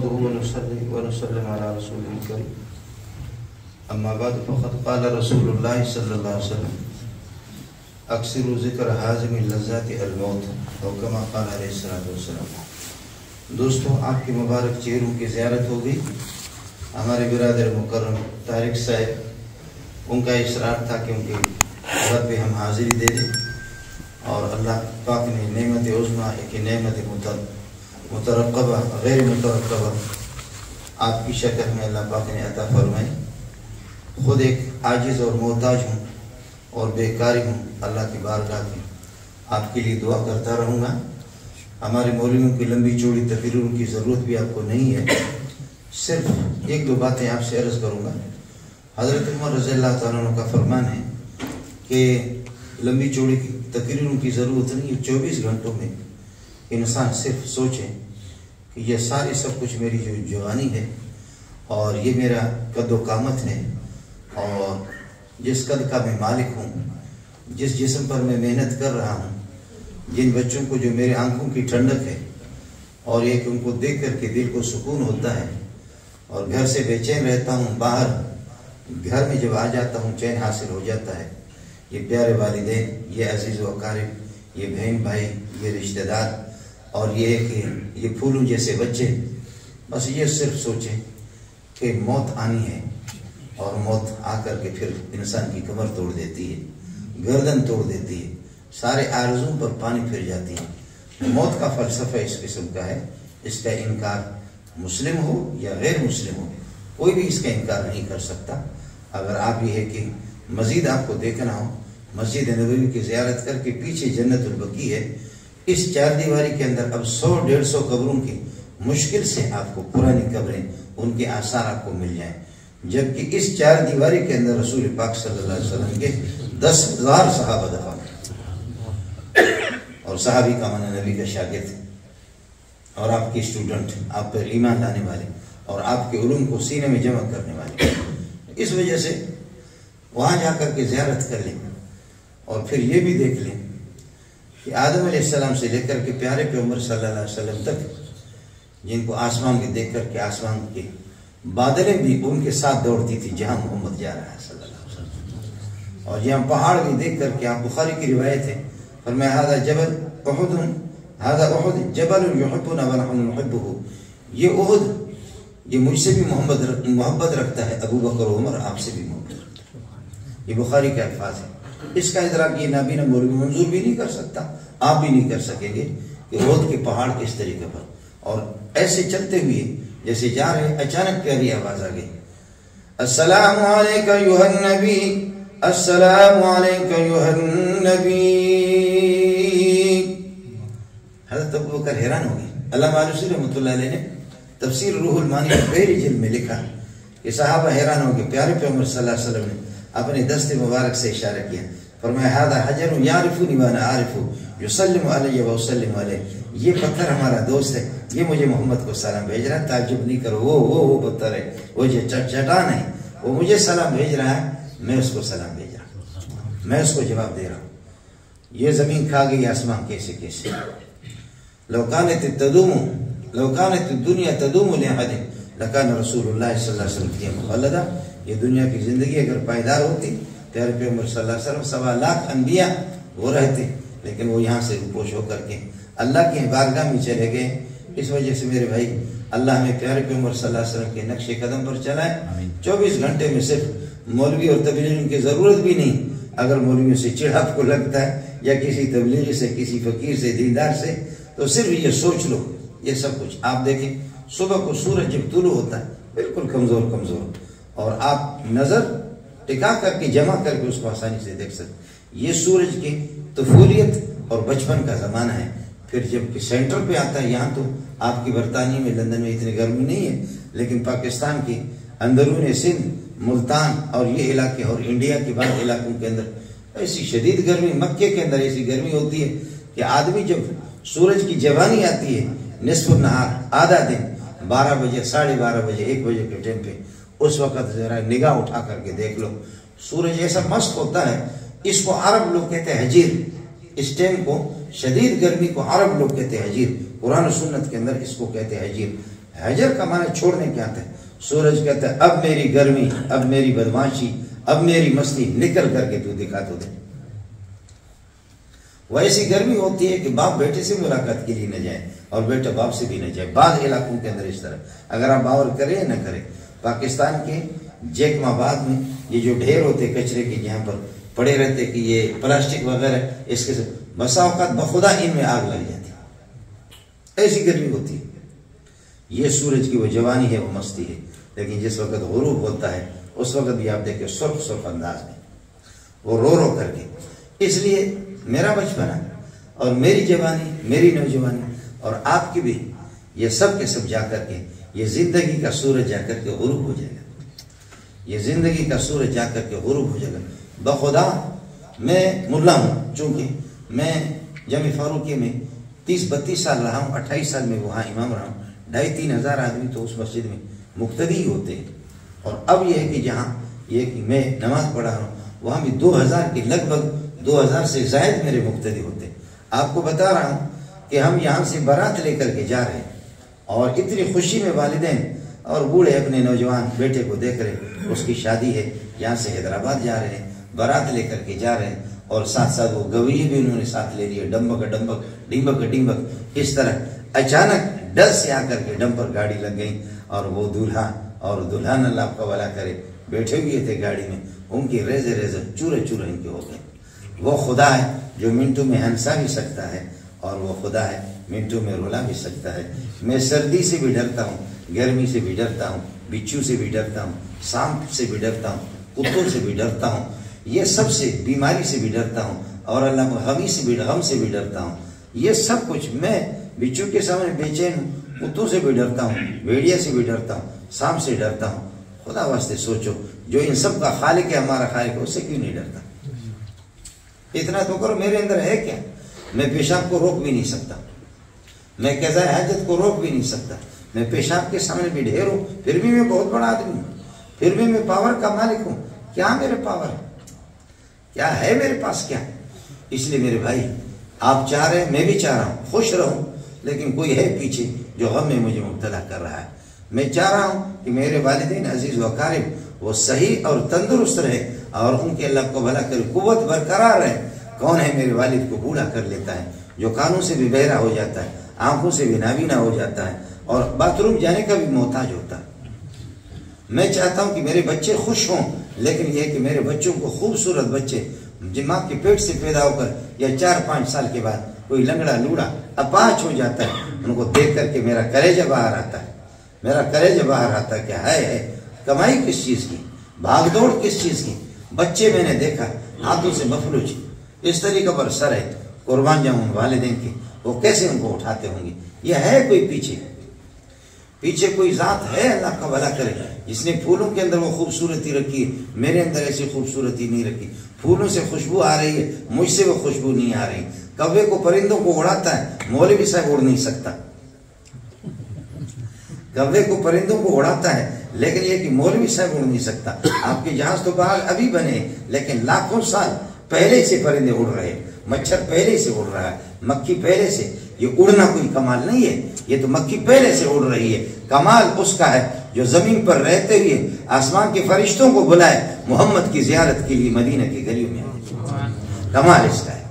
نحمده ونصلي ونسلم على رسوله الكريم اما بعد فقد قال رسول الله صلی اللہ علیہ وسلم اکثر ذکر حازم اللذات الموت او کما قال علیہ السلام. دوستو، آپ کے مبارک چہروں کی زیارت ہو گئی. ہمارے برادر مکرم طارق صاحب، ان کا اصرار تھا کہ ان کے گھر پہ ہم حاضری دے دیں، اور اللہ پاک نے نعمت عظمیٰ، ایک نعمت مترقبہ غیر مترقبہ آپ کی شکل میں اللہ پاک نے عطا فرمائی. خود ایک عاجز اور محتاج ہوں اور بیکاری ہوں. اللہ کی بارگاہ میں آپ کے لیے دعا کرتا رہوں گا. ہمارے مولویوں کی لمبی چوڑی تقریروں کی ضرورت بھی آپ کو نہیں ہے. صرف ایک دو باتیں آپ سے عرض کروں گا. حضرت عمر رضی اللہ تعالیٰ عنہ کا فرمان ہے کہ لمبی چوڑی کی تقریروں کی ضرورت نہیں ہے. 24 گھنٹوں میں انسان صرف سوچے کہ یہ ساری سب کچھ میری جو جوانی ہے اور یہ میرا قد و قامت ہے، اور جس قد کا میں مالک ہوں، جس جسم پر میں محنت کر رہا ہوں، جن بچوں کو جو میرے آنکھوں کی ٹھنڈک ہے، اور ایک ان کو دیکھ کر کے دل کو سکون ہوتا ہے، اور گھر سے بے چین رہتا ہوں، باہر گھر میں جب آ جاتا ہوں چین حاصل ہو جاتا ہے. یہ پیارے والدین، یہ عزیز و اقارب، یہ بہن بھائی، یہ رشتہ دار، اور یہ کہ یہ پھولوں جیسے بچے، بس یہ صرف سوچیں کہ موت آنی ہے، اور موت آ کر کے پھر انسان کی کمر توڑ دیتی ہے، گردن توڑ دیتی ہے، سارے آرزوؤں پر پانی پھر جاتی ہے. موت کا فلسفہ اس قسم کا ہے. اس کا انکار مسلم ہو یا غیر مسلم ہو، کوئی بھی اس کا انکار نہیں کر سکتا. اگر آپ یہ ہے کہ مزید آپ کو دیکھنا ہو، مسجد نبوی کی زیارت کر کے پیچھے جنت البقیع ہے. اس 4 دیواری کے اندر اب 100-150 قبروں کی مشکل سے آپ کو پرانی قبریں، ان کے آثار آپ کو مل جائیں، جبکہ اس 4 دیواری کے اندر رسول پاک صلی اللہ علیہ وسلم کے 10,000 صحابہ دفن، اور صحابی کا معنی نبی کا شاگرد، اور آپ کے اسٹوڈنٹ، آپ پر ایمان لانے والے، اور آپ کے علوم کو سینے میں جمع کرنے والے. اس وجہ سے وہاں جا کر کے زیارت کر لیں، اور پھر یہ بھی دیکھ لیں کہ آدم علیہ السلام سے لے کر کے پیارے پیغمبر صلی اللہ علیہ وسلم تک، جن کو آسمان میں دیکھ کر کے آسمان کے بادلیں بھی ان کے ساتھ دوڑتی تھی جہاں محمد جا رہا ہے صلی اللہ علیہ وسلم، اور یہاں پہاڑ بھی دیکھ کر کے، آپ بخاری کی روایت ہے، فرمایا ھذا جبل احد، ھذا احد جبل یحبنا ونحن نحبہ. یہ احد، یہ مجھ سے بھی محبت رکھتا ہے، ابو بکر و عمر آپ سے بھی محبت رکھتا ہے. یہ بخاری کے الفاظ ہیں. اس کا ادراک یہ نابینا مولوی منظور بھی نہیں کر سکتا، آپ بھی نہیں کر سکیں گے کہ احد کے پہاڑ کس طریقے پر. اور ایسے چلتے ہوئے جیسے جا رہے، اچانک پیاری آواز آ گئی، السلام علیکہ ایھا النبی، السلام علیکہ ایھا النبی. حضرت ابوبکر حیران ہو گئے. علامہ آلوسی رحمۃ اللہ علیہ نے تفسیر روح المعانی کی پہلی جلد میں لکھا کہ صحابہ حیران ہو گئے. پیارے پیغمبر صلی اللہ علیہ وسلم نے اپنے دست مبارک سے اشارہ کیا، فرمایا ھذا حجر یعرفنی وانا اعرفہ یسلم علی و اسلم علیہ. یہ پتھر ہمارا دوست ہے، یہ مجھے محمد کو سلام بھیج رہا ہے. تعجب نہیں کرو، وہ پتھر ہے، وہ جو چٹان ہے، وہ مجھے سلام بھیج رہا ہے، میں اس کو سلام بھیج رہا ہوں، میں اس کو جواب دے رہا ہوں. یہ زمین کھا گئی آسمان کیسے کیسے. لو کانت الدنیا تدوم لأحد لکان رسول اللہ صلی اللہ علیہ وسلم فیہا مخلدا. یہ دنیا کی زندگی اگر پائیدار ہوتی، پیارے پیغمبر صلی اللہ علیہ وسلم 1.25 لاکھ انبیاء وہ رہتے، لیکن وہ یہاں سے روپوش ہو کر کے اللہ کی بارگاہ میں چلے گئے. اس وجہ سے میرے بھائی، اللہ ہمیں پیارے پیغمبر صلی اللہ علیہ وسلم کے نقش قدم پر چلائے. 24 گھنٹے میں صرف مولوی اور تبلیغی کی ضرورت بھی نہیں. اگر مولویوں سے چڑ آپ کو لگتا ہے، یا کسی تبلیغی سے، کسی فقیر سے، دیندار سے، تو صرف یہ سوچ لو، یہ سب کچھ آپ دیکھیں. صبح کو سورج جب طلوع ہوتا ہے بالکل کمزور، اور آپ نظر ٹکا کر کے جمع کر کے اس کو آسانی سے دیکھ سکتے. یہ سورج کی طفولیت اور بچپن کا زمانہ ہے. پھر جب کہ سینٹر پہ آتا ہے، یہاں تو آپ کی برطانیہ میں، لندن میں اتنی گرمی نہیں ہے، لیکن پاکستان کی اندرون سندھ، ملتان اور یہ علاقے، اور انڈیا کے بعض علاقوں کے اندر ایسی شدید گرمی، مکے کے اندر ایسی گرمی ہوتی ہے کہ آدمی جب سورج کی جوانی آتی ہے، نصف النہار، آدھا دن، 12 بجے، 12:30 بجے، 1 بجے کے ٹائم پہ، اس وقت ذرا نگاہ اٹھا کر کے دیکھ لو، سورج ایسا مست ہوتا ہے. اس کو عرب لوگ کہتے ہیں حجیر. اس ٹائم کو، شدید گرمی کو عرب لوگ کہتے ہیں حجیر. قرآن و سنت کے اندر اس کو کہتے ہیں حجیر. حجر کا معنی چھوڑنے کیا آتا ہے. سورج کہتا ہے اب میری گرمی، اب میری بدماشی، اب میری مستی نکل کر کے تو دکھا تو دے. وہ ایسی گرمی ہوتی ہے کہ باپ بیٹے سے ملاقات کے لیے نہ جائے اور بیٹا باپ سے بھی نہ جائے. بعض علاقوں کے اندر اس طرح، اگر آپ باور کریں یا نہ کریں، پاکستان کے جیکم آباد میں یہ جو ڈھیر ہوتے کچرے کے جہاں پر پڑے رہتے کہ یہ پلاسٹک وغیرہ، اس کے بسا اوقات بخدا ان میں آگ لگ جاتی، ایسی گرمی ہوتی ہے. یہ سورج کی وہ جوانی ہے، وہ مستی ہے. لیکن جس وقت غروب ہوتا ہے اس وقت بھی آپ دیکھیں سرخ سرخ انداز میں وہ رو رو کر کے. اس لیے میرا بچپنا اور میری جوانی، میری نوجوانی اور آپ کی بھی، یہ سب کے سب جا کر کے یہ زندگی کا سورج جا کر کے غروب ہو جائے گا. یہ زندگی کا سورج جا کر کے غروب ہو جائے گا. بخدا میں ملا ہوں، چونکہ میں جامع فاروقیہ میں 30-32 سال رہا ہوں. 28 سال میں وہاں امام رہا ہوں. 2,500-3 ہزار آدمی تو اس مسجد میں مقتدی ہوتے ہیں. اور اب یہ ہے کہ جہاں یہ کہ میں نماز پڑھا رہا ہوں وہاں بھی 2000 کے لگ بھگ 2000 سے زائد میرے مقتدی ہوتے ہیں. آپ کو بتا رہا ہوں کہ ہم یہاں سے بارات لے کر کے جا رہے ہیں اور اتنی خوشی میں والدین اور بوڑھے اپنے نوجوان بیٹے کو دیکھ رہے ہیں. اس کی شادی ہے، یہاں سے حیدرآباد جا رہے ہیں، بارات لے کر کے جا رہے ہیں اور ساتھ ساتھ وہ گویے بھی انہوں نے ساتھ لے لیے، ڈمبک ڈمبک ڈمبک ڈمبک. اس طرح اچانک ڈر سے آ کر کے ڈمپر گاڑی لگ گئی اور وہ دولہا اور دلہن اللہ آپ کا بھلا کرے بیٹھے ہوئے تھے گاڑی میں، ان کی ریزے ریزے چورے چورے ان کے ہو گئے. وہ خدا ہے جو منٹوں میں ہنسا بھی سکتا ہے اور وہ خدا ہے منٹوں میں رولا بھی سکتا ہے. میں سردی سے بھی ڈرتا ہوں، گرمی سے بھی ڈرتا ہوں، بچھو سے بھی ڈرتا ہوں، سانپ سے بھی ڈرتا ہوں، کتوں سے بھی ڈرتا ہوں، یہ سب سے، بیماری سے بھی ڈرتا ہوں اور اللہ غمی سے بھی، غم سے بھی ڈرتا ہوں. یہ سب کچھ میں بچھو کے سامنے بے چین ہوں، کتوں سے بھی ڈرتا ہوں، بھیڑیا سے بھی ڈرتا ہوں، سانپ سے ڈرتا ہوں. خدا واسطے سوچو جو ان سب کا خالق ہے، ہمارا خالق ہے، اس سے کیوں نہیں ڈرتا؟ اتنا تو کرو. میرے اندر ہے کیا؟ میں پیشاب کو روک بھی نہیں سکتا، میں قضاء حاجت کو روک بھی نہیں سکتا. میں پیشاب کے سامنے بھی ڈھیر ہوں، پھر بھی میں بہت بڑا آدمی ہوں، پھر بھی میں پاور کا مالک ہوں. کیا میرے پاور ہے؟ کیا ہے میرے پاس؟ کیا؟ اس لیے میرے بھائی آپ چاہ رہے ہیں، میں بھی چاہ رہا ہوں خوش رہوں، لیکن کوئی ہے پیچھے جو غم میں مجھے مبتلا کر رہا ہے. میں چاہ رہا ہوں کہ میرے والدین عزیز و اقارب وہ صحیح اور تندرست رہے اور ان کے اللہ کو بھلا کرے، قوت برقرار رہے. کون ہے میرے والد کو بوڑھا کر لیتا ہے، جو کانوں سے بھی بہرا ہو جاتا ہے، آنکھوں سے بھی نابینا ہو جاتا ہے اور باتھ روم جانے کا بھی محتاج ہوتا ہے. میں چاہتا ہوں کہ میرے بچے خوش ہوں، لیکن یہ کہ میرے بچوں کو خوبصورت بچے جن ماں کے پیٹ سے پیدا ہو کر یا 4-5 سال کے بعد کوئی لنگڑا لوڑا اپاہج ہو جاتا ہے، ان کو دیکھ کر کے میرا کلیجہ باہر آتا ہے. میرا کلیجہ باہر آتا ہے کہ ہے کمائی کس چیز کی، بھاگ دوڑ کس چیز کی. بچے میں نے دیکھا ہاتھوں سے مفلوج اس طریقے پر سر ہے، قربان جاؤں والدین کے، وہ کیسے ان کو اٹھاتے ہوں گے. یہ ہے کوئی پیچھے کوئی ذات ہے، اللہ کا بھلا کرے، جس نے پھولوں کے اندر وہ خوبصورتی رکھی ہے. میرے اندر ایسی خوبصورتی نہیں رکھی. پھولوں سے خوشبو آ رہی ہے، مجھ سے وہ خوشبو نہیں آ رہی. کوے کو پرندوں کو اڑاتا ہے، مولوی صاحب اڑ نہیں سکتا. کوے کو پرندوں کو اڑاتا ہے، لیکن یہ کہ مولوی صاحب اڑ نہیں سکتا. آپ کے جہاز تو باہر ابھی بنے، لیکن لاکھوں سال پہلے سے پرندے اڑ رہے، مچھر پہلے سے اڑ رہا ہے، مکھی پہلے سے. یہ اڑنا کوئی کمال نہیں ہے، یہ تو مکھی پہلے سے اڑ رہی ہے. کمال اس کا ہے جو زمین پر رہتے ہوئے آسمان کے فرشتوں کو بلائے محمد کی زیارت کے لیے مدینہ کی گلیوں میں. کمال اس کا ہے.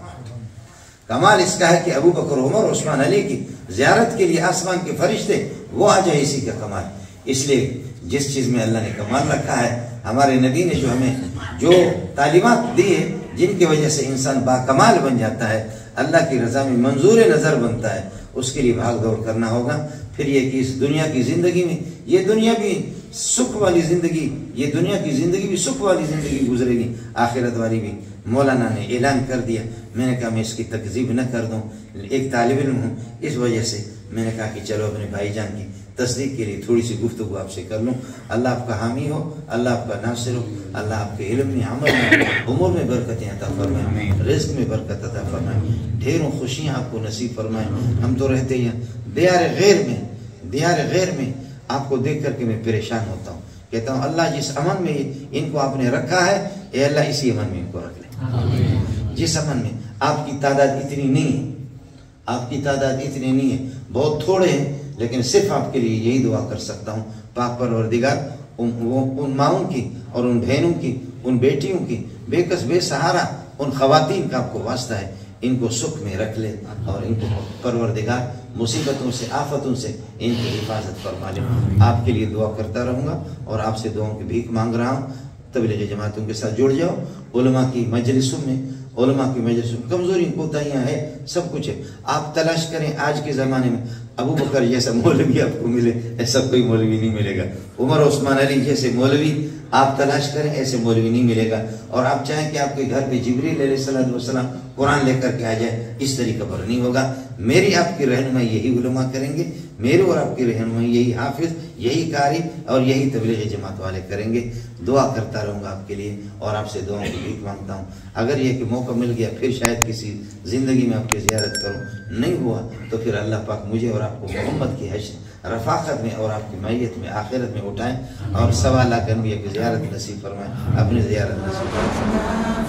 کمال اس کا ہے کہ ابو بکر، عمر، عثمان، علی کی زیارت کے لیے آسمان کے فرشتے وہ آ جائے، اسی کا کمال. اس لیے جس چیز میں اللہ نے کمال رکھا ہے، ہمارے نبی نے جو ہمیں جو تعلیمات دی ہے، جن کی وجہ سے انسان باکمال بن جاتا ہے، اللہ کی رضا میں منظور نظر بنتا ہے، اس کے لیے بھاگ دوڑ کرنا ہوگا. پھر یہ کہ اس دنیا کی زندگی میں، یہ دنیا بھی سکھ والی زندگی، یہ دنیا کی زندگی بھی سکھ والی زندگی گزرے گی، آخرت والی بھی. مولانا نے اعلان کر دیا. میں نے کہا میں اس کی تکذیب نہ کر دوں، ایک طالب علم ہوں، اس وجہ سے میں نے کہا کہ چلو اپنے بھائی جان کی تصدیق کے لیے تھوڑی سی گفتگو آپ سے کر لوں. اللہ آپ کا حامی ہو، اللہ آپ کا ناصر ہو، اللہ آپ کے علم میں، عمل میں، امور میں برکتیں عطا فرمائے، رزق میں برکت عطا فرمائے، ڈھیروں خوشیاں آپ کو نصیب فرمائے. ہم تو رہتے ہیں دیار غیر میں آپ کو دیکھ کر کے میں پریشان ہوتا ہوں. کہتا ہوں اللہ جس امن میں ان کو آپ نے رکھا ہے، اے اللہ اسی امن میں ان کو رکھ لے. جس امن میں آپ کی تعداد اتنی نہیں ہے، آپ کی تعداد اتنی نہیں ہے، بہت تھوڑے ہیں، لیکن صرف آپ کے لیے یہی دعا کر سکتا ہوں، پاک پروردگار ان ماؤں کی اور ان بہنوں کی، ان بیٹیوں کی، بے کس بے سہارا ان خواتین کا آپ کو واسطہ ہے، ان کو سکھ میں رکھ لے اور ان کو پروردگار مصیبتوں سے، آفتوں سے ان کی حفاظت فرما لے۔ آپ کے لیے دعا کرتا رہوں گا اور آپ سے دعاؤں کی بھیک مانگ رہا ہوں۔ تبلیغی جماعتوں کے ساتھ جڑ جاؤ، علماء کی مجلسوں میں، علماء کی مجلسوں میں کمزوری کوتاہیاں ہے، سب کچھ ہے، آپ تلاش کریں۔ آج کے زمانے میں ابو بکر جیسا مولوی آپ کو ملے ایسا کوئی مولوی نہیں ملے گا، عمر عثمان علی جیسے مولوی آپ تلاش کریں، ایسے مولوی نہیں ملے گا۔ اور آپ چاہیں کہ آپ کے گھر پہ جبریل علیہ السلام قرآن لے کر کے آ جائے، اس طریقہ پر نہیں ہوگا۔ میری آپ کی رہنمائی یہی علماء کریں گے، میرے اور آپ کی رہنمائی یہی حافظ، یہی قاری اور یہی تبلیغی جماعت والے کریں گے۔ دعا کرتا رہوں گا آپ کے لیے اور آپ سے دعاؤں کی بھیک مانگتا ہوں۔ اگر یہ کہ موقع مل گیا پھر شاید کسی زندگی میں آپ کی زیارت کروں، نہیں ہوا تو پھر اللہ پاک مجھے اور آپ کو محمد کی حشر رفاقت میں اور آپ کی معیت میں آخرت میں اٹھائیں اور 1.25 لاکھ انبیاء کی زیارت نصیب فرمائیں، اپنی زیارت نصیب فرمائیں۔